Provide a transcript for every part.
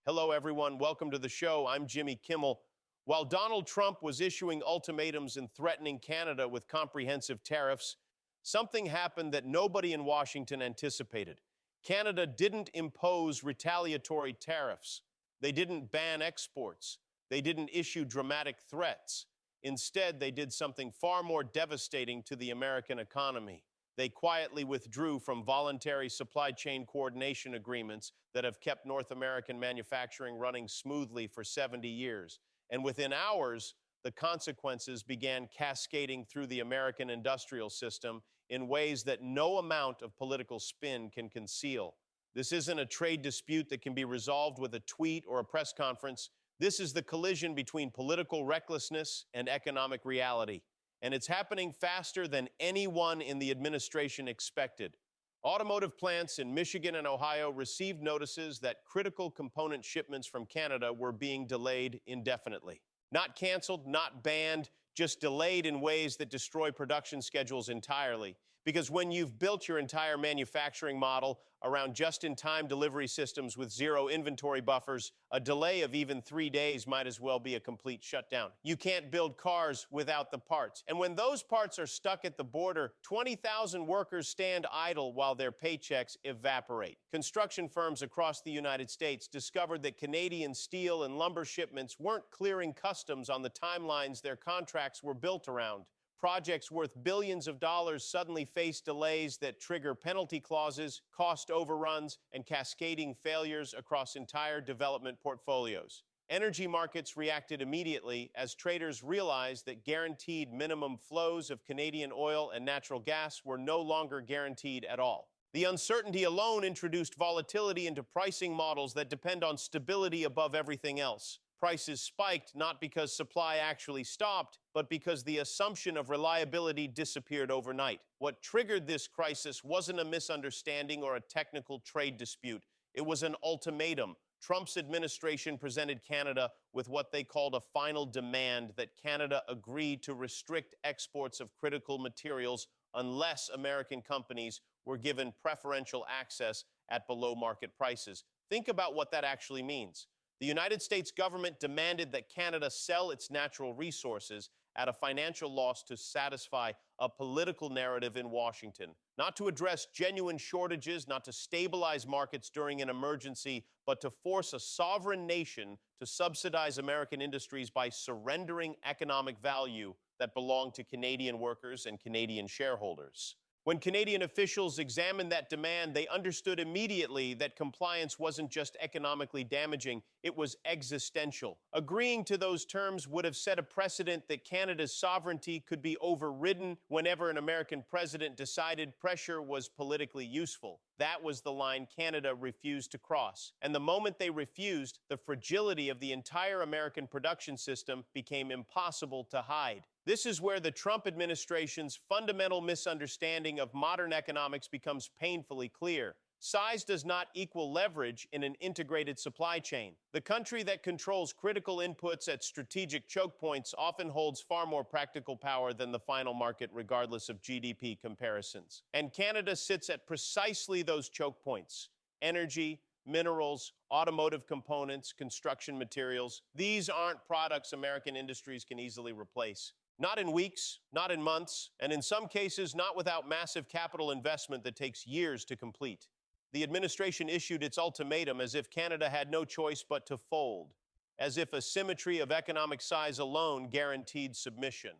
Hello, everyone. Welcome to the show. I'm Jimmy Kimmel. While Donald Trump was issuing ultimatums and threatening Canada with comprehensive tariffs, something happened that nobody in Washington anticipated. Canada didn't impose retaliatory tariffs. They didn't ban exports. They didn't issue dramatic threats. Instead, they did something far more devastating to the American economy. They quietly withdrew from voluntary supply chain coordination agreements that have kept North American manufacturing running smoothly for 70 years. And within hours, the consequences began cascading through the American industrial system in ways that no amount of political spin can conceal. This isn't a trade dispute that can be resolved with a tweet or a press conference. This is the collision between political recklessness and economic reality. And it's happening faster than anyone in the administration expected. Automotive plants in Michigan and Ohio received notices that critical component shipments from Canada were being delayed indefinitely. Not canceled, not banned, just delayed in ways that destroy production schedules entirely. Because when you've built your entire manufacturing model around just-in-time delivery systems with zero inventory buffers, a delay of even 3 days might as well be a complete shutdown. You can't build cars without the parts. And when those parts are stuck at the border, 20,000 workers stand idle while their paychecks evaporate. Construction firms across the United States discovered that Canadian steel and lumber shipments weren't clearing customs on the timelines their contracts were built around. Projects worth billions of dollars suddenly face delays that trigger penalty clauses, cost overruns, and cascading failures across entire development portfolios. Energy markets reacted immediately as traders realized that guaranteed minimum flows of Canadian oil and natural gas were no longer guaranteed at all. The uncertainty alone introduced volatility into pricing models that depend on stability above everything else. Prices spiked not because supply actually stopped, but because the assumption of reliability disappeared overnight. What triggered this crisis wasn't a misunderstanding or a technical trade dispute. It was an ultimatum. Trump's administration presented Canada with what they called a final demand that Canada agreed to restrict exports of critical materials unless American companies were given preferential access at below-market prices. Think about what that actually means. The United States government demanded that Canada sell its natural resources at a financial loss to satisfy a political narrative in Washington, not to address genuine shortages, not to stabilize markets during an emergency, but to force a sovereign nation to subsidize American industries by surrendering economic value that belonged to Canadian workers and Canadian shareholders. When Canadian officials examined that demand, they understood immediately that compliance wasn't just economically damaging, it was existential. Agreeing to those terms would have set a precedent that Canada's sovereignty could be overridden whenever an American president decided pressure was politically useful. That was the line Canada refused to cross. And the moment they refused, the fragility of the entire American production system became impossible to hide. This is where the Trump administration's fundamental misunderstanding of modern economics becomes painfully clear. Size does not equal leverage in an integrated supply chain. The country that controls critical inputs at strategic choke points often holds far more practical power than the final market, regardless of GDP comparisons. And Canada sits at precisely those choke points: energy, minerals, automotive components, construction materials. These aren't products American industries can easily replace. Not in weeks, not in months, and in some cases, not without massive capital investment that takes years to complete. The administration issued its ultimatum as if Canada had no choice but to fold, as if a symmetry of economic size alone guaranteed submission.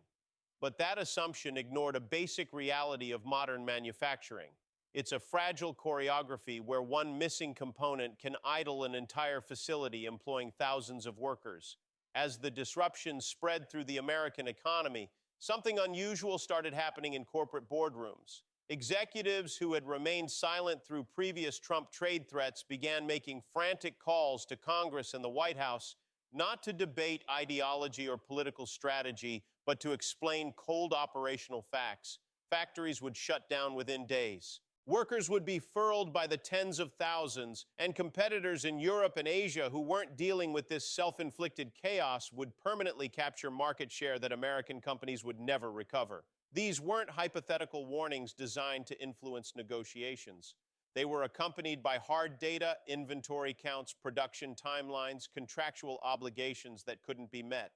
But that assumption ignored a basic reality of modern manufacturing. It's a fragile choreography where one missing component can idle an entire facility employing thousands of workers. As the disruption spread through the American economy, something unusual started happening in corporate boardrooms. Executives who had remained silent through previous Trump trade threats began making frantic calls to Congress and the White House, not to debate ideology or political strategy, but to explain cold operational facts. Factories would shut down within days. Workers would be furloughed by the tens of thousands, and competitors in Europe and Asia who weren't dealing with this self-inflicted chaos would permanently capture market share that American companies would never recover. These weren't hypothetical warnings designed to influence negotiations. They were accompanied by hard data, inventory counts, production timelines, contractual obligations that couldn't be met.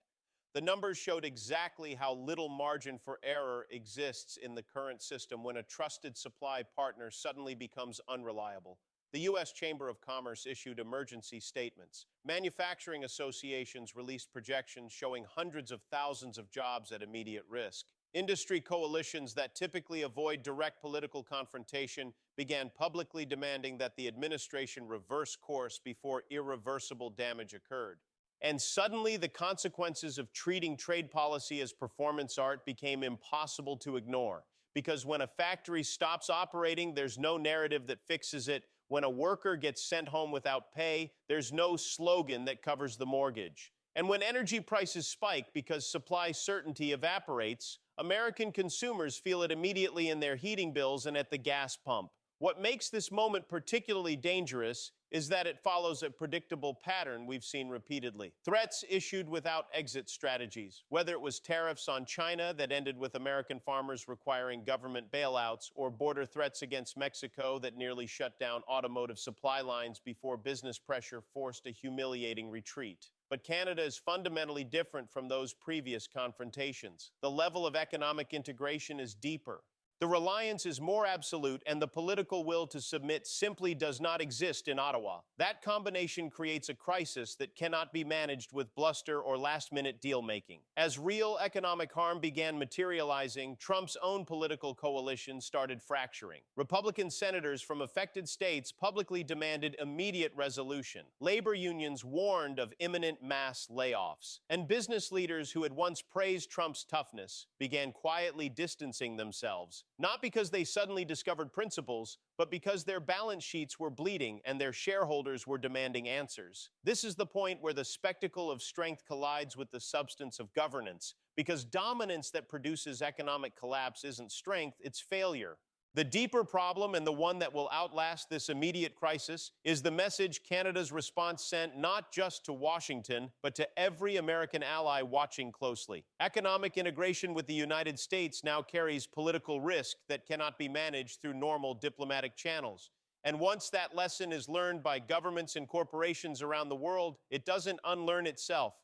The numbers showed exactly how little margin for error exists in the current system when a trusted supply partner suddenly becomes unreliable. The U.S. Chamber of Commerce issued emergency statements. Manufacturing associations released projections showing hundreds of thousands of jobs at immediate risk. Industry coalitions that typically avoid direct political confrontation began publicly demanding that the administration reverse course before irreversible damage occurred. And suddenly, the consequences of treating trade policy as performance art became impossible to ignore. Because when a factory stops operating, there's no narrative that fixes it. When a worker gets sent home without pay, there's no slogan that covers the mortgage. And when energy prices spike because supply certainty evaporates, American consumers feel it immediately in their heating bills and at the gas pump. What makes this moment particularly dangerous is that it follows a predictable pattern we've seen repeatedly. Threats issued without exit strategies, whether it was tariffs on China that ended with American farmers requiring government bailouts, or border threats against Mexico that nearly shut down automotive supply lines before business pressure forced a humiliating retreat. But Canada is fundamentally different from those previous confrontations. The level of economic integration is deeper. The reliance is more absolute, and the political will to submit simply does not exist in Ottawa. That combination creates a crisis that cannot be managed with bluster or last-minute deal-making. As real economic harm began materializing, Trump's own political coalition started fracturing. Republican senators from affected states publicly demanded immediate resolution. Labor unions warned of imminent mass layoffs. And business leaders who had once praised Trump's toughness began quietly distancing themselves. Not because they suddenly discovered principles, but because their balance sheets were bleeding and their shareholders were demanding answers. This is the point where the spectacle of strength collides with the substance of governance, because dominance that produces economic collapse isn't strength, it's failure. The deeper problem, and the one that will outlast this immediate crisis, is the message Canada's response sent not just to Washington, but to every American ally watching closely. Economic integration with the United States now carries political risk that cannot be managed through normal diplomatic channels. And once that lesson is learned by governments and corporations around the world, it doesn't unlearn itself.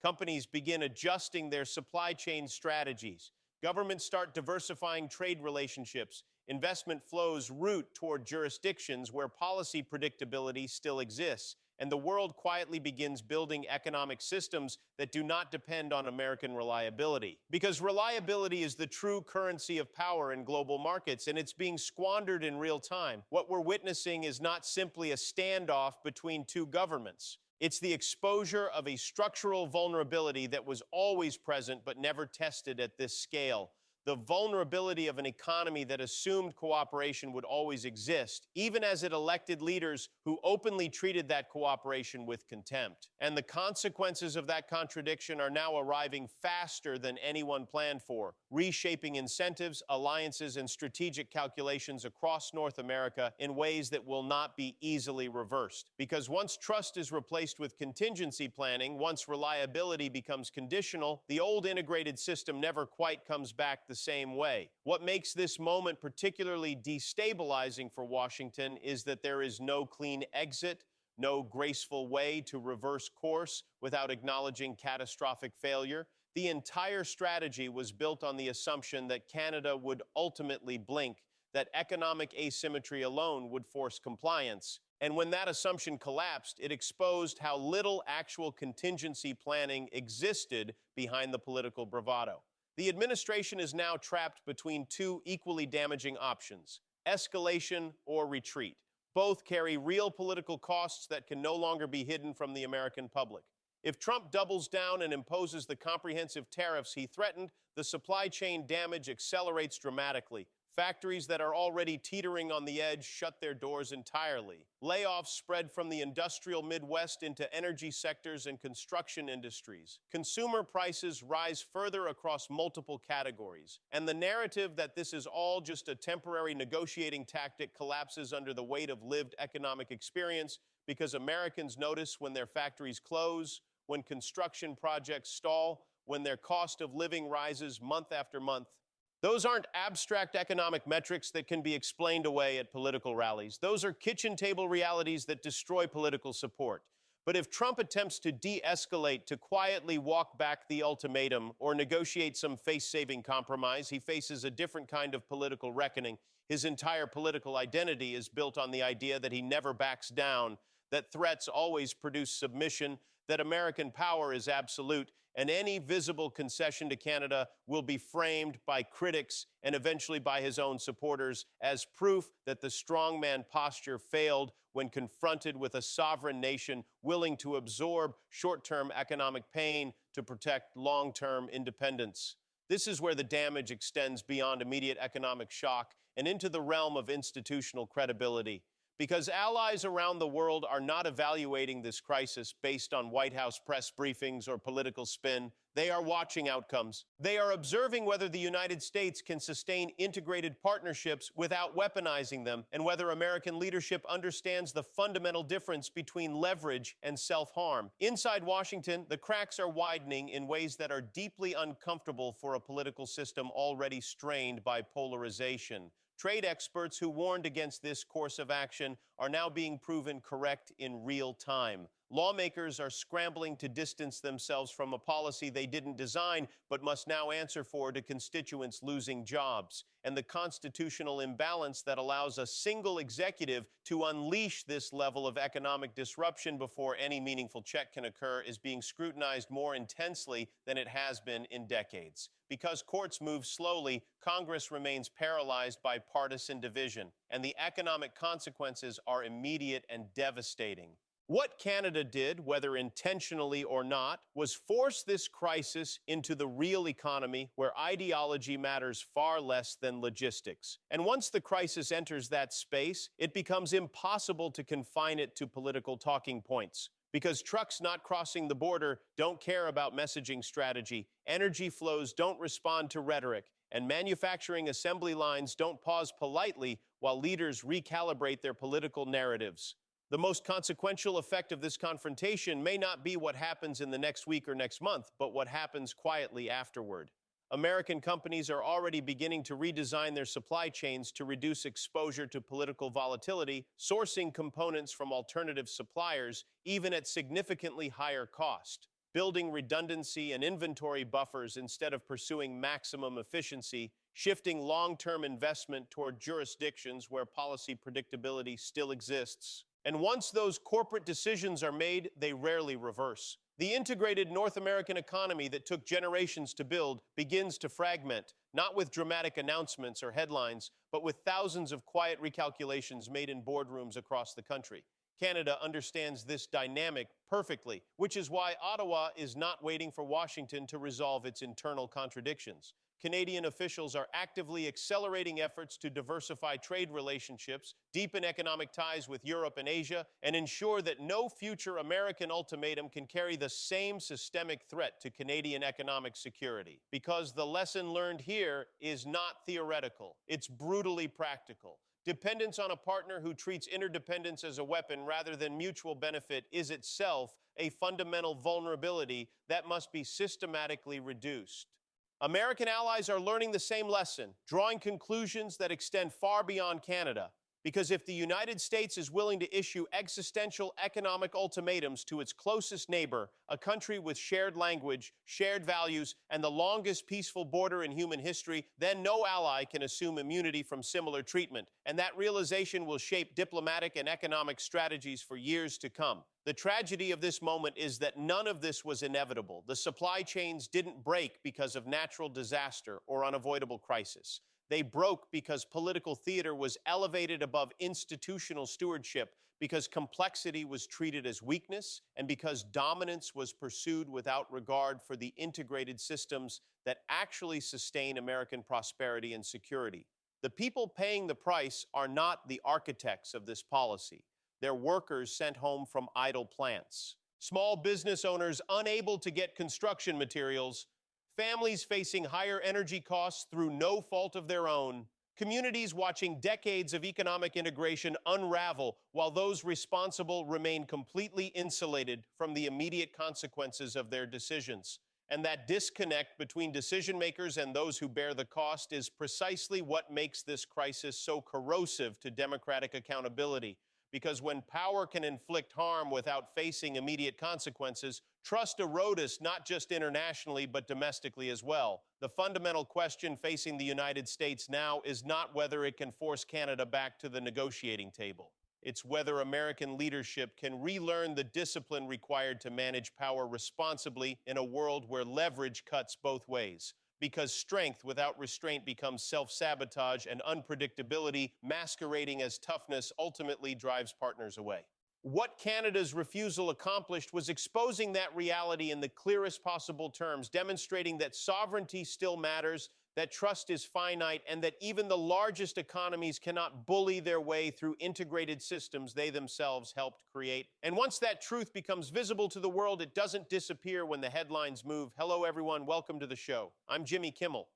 Companies begin adjusting their supply chain strategies. Governments start diversifying trade relationships. Investment flows route toward jurisdictions where policy predictability still exists, and the world quietly begins building economic systems that do not depend on American reliability. Because reliability is the true currency of power in global markets, and it's being squandered in real time. What we're witnessing is not simply a standoff between two governments. It's the exposure of a structural vulnerability that was always present but never tested at this scale. The vulnerability of an economy that assumed cooperation would always exist, even as it elected leaders who openly treated that cooperation with contempt. And the consequences of that contradiction are now arriving faster than anyone planned for, reshaping incentives, alliances, and strategic calculations across North America in ways that will not be easily reversed. Because once trust is replaced with contingency planning, once reliability becomes conditional, the old integrated system never quite comes back the same way. What makes this moment particularly destabilizing for Washington is that there is no clean exit, no graceful way to reverse course without acknowledging catastrophic failure. The entire strategy was built on the assumption that Canada would ultimately blink, that economic asymmetry alone would force compliance. And when that assumption collapsed, it exposed how little actual contingency planning existed behind the political bravado. The administration is now trapped between two equally damaging options: escalation or retreat. Both carry real political costs that can no longer be hidden from the American public. If Trump doubles down and imposes the comprehensive tariffs he threatened, the supply chain damage accelerates dramatically. Factories that are already teetering on the edge shut their doors entirely. Layoffs spread from the industrial Midwest into energy sectors and construction industries. Consumer prices rise further across multiple categories. And the narrative that this is all just a temporary negotiating tactic collapses under the weight of lived economic experience, because Americans notice when their factories close, when construction projects stall, when their cost of living rises month after month. Those aren't abstract economic metrics that can be explained away at political rallies. Those are kitchen table realities that destroy political support. But if Trump attempts to de-escalate, to quietly walk back the ultimatum, or negotiate some face-saving compromise, he faces a different kind of political reckoning. His entire political identity is built on the idea that he never backs down, that threats always produce submission, that American power is absolute, and any visible concession to Canada will be framed by critics and eventually by his own supporters as proof that the strongman posture failed when confronted with a sovereign nation willing to absorb short-term economic pain to protect long-term independence. This is where the damage extends beyond immediate economic shock and into the realm of institutional credibility. Because allies around the world are not evaluating this crisis based on White House press briefings or political spin. They are watching outcomes. They are observing whether the United States can sustain integrated partnerships without weaponizing them, and whether American leadership understands the fundamental difference between leverage and self-harm. Inside Washington, the cracks are widening in ways that are deeply uncomfortable for a political system already strained by polarization. Trade experts who warned against this course of action are now being proven correct in real time. Lawmakers are scrambling to distance themselves from a policy they didn't design but must now answer for to constituents losing jobs. And the constitutional imbalance that allows a single executive to unleash this level of economic disruption before any meaningful check can occur is being scrutinized more intensely than it has been in decades. Because courts move slowly, Congress remains paralyzed by partisan division, and the economic consequences are immediate and devastating. What Canada did, whether intentionally or not, was force this crisis into the real economy where ideology matters far less than logistics. And once the crisis enters that space, it becomes impossible to confine it to political talking points. Because trucks not crossing the border don't care about messaging strategy, energy flows don't respond to rhetoric, and manufacturing assembly lines don't pause politely while leaders recalibrate their political narratives. The most consequential effect of this confrontation may not be what happens in the next week or next month, but what happens quietly afterward. American companies are already beginning to redesign their supply chains to reduce exposure to political volatility, sourcing components from alternative suppliers, even at significantly higher cost, building redundancy and inventory buffers instead of pursuing maximum efficiency, shifting long-term investment toward jurisdictions where policy predictability still exists. And once those corporate decisions are made, they rarely reverse. The integrated North American economy that took generations to build begins to fragment, not with dramatic announcements or headlines, but with thousands of quiet recalculations made in boardrooms across the country. Canada understands this dynamic perfectly, which is why Ottawa is not waiting for Washington to resolve its internal contradictions. Canadian officials are actively accelerating efforts to diversify trade relationships, deepen economic ties with Europe and Asia, and ensure that no future American ultimatum can carry the same systemic threat to Canadian economic security. Because the lesson learned here is not theoretical, it's brutally practical. Dependence on a partner who treats interdependence as a weapon rather than mutual benefit is itself a fundamental vulnerability that must be systematically reduced. American allies are learning the same lesson, drawing conclusions that extend far beyond Canada. Because if the United States is willing to issue existential economic ultimatums to its closest neighbor, a country with shared language, shared values, and the longest peaceful border in human history, then no ally can assume immunity from similar treatment. And that realization will shape diplomatic and economic strategies for years to come. The tragedy of this moment is that none of this was inevitable. The supply chains didn't break because of natural disaster or unavoidable crisis. They broke because political theater was elevated above institutional stewardship, because complexity was treated as weakness, and because dominance was pursued without regard for the integrated systems that actually sustain American prosperity and security. The people paying the price are not the architects of this policy. They're workers sent home from idle plants, small business owners unable to get construction materials, families facing higher energy costs through no fault of their own, communities watching decades of economic integration unravel while those responsible remain completely insulated from the immediate consequences of their decisions. And that disconnect between decision makers and those who bear the cost is precisely what makes this crisis so corrosive to democratic accountability. Because when power can inflict harm without facing immediate consequences, trust erodes not just internationally, but domestically as well. The fundamental question facing the United States now is not whether it can force Canada back to the negotiating table. It's whether American leadership can relearn the discipline required to manage power responsibly in a world where leverage cuts both ways. Because strength without restraint becomes self-sabotage, and unpredictability masquerading as toughness ultimately drives partners away. What Canada's refusal accomplished was exposing that reality in the clearest possible terms, demonstrating that sovereignty still matters, that trust is finite, and that even the largest economies cannot bully their way through integrated systems they themselves helped create. And once that truth becomes visible to the world, it doesn't disappear when the headlines move. Hello, everyone. Welcome to the show. I'm Jimmy Kimmel.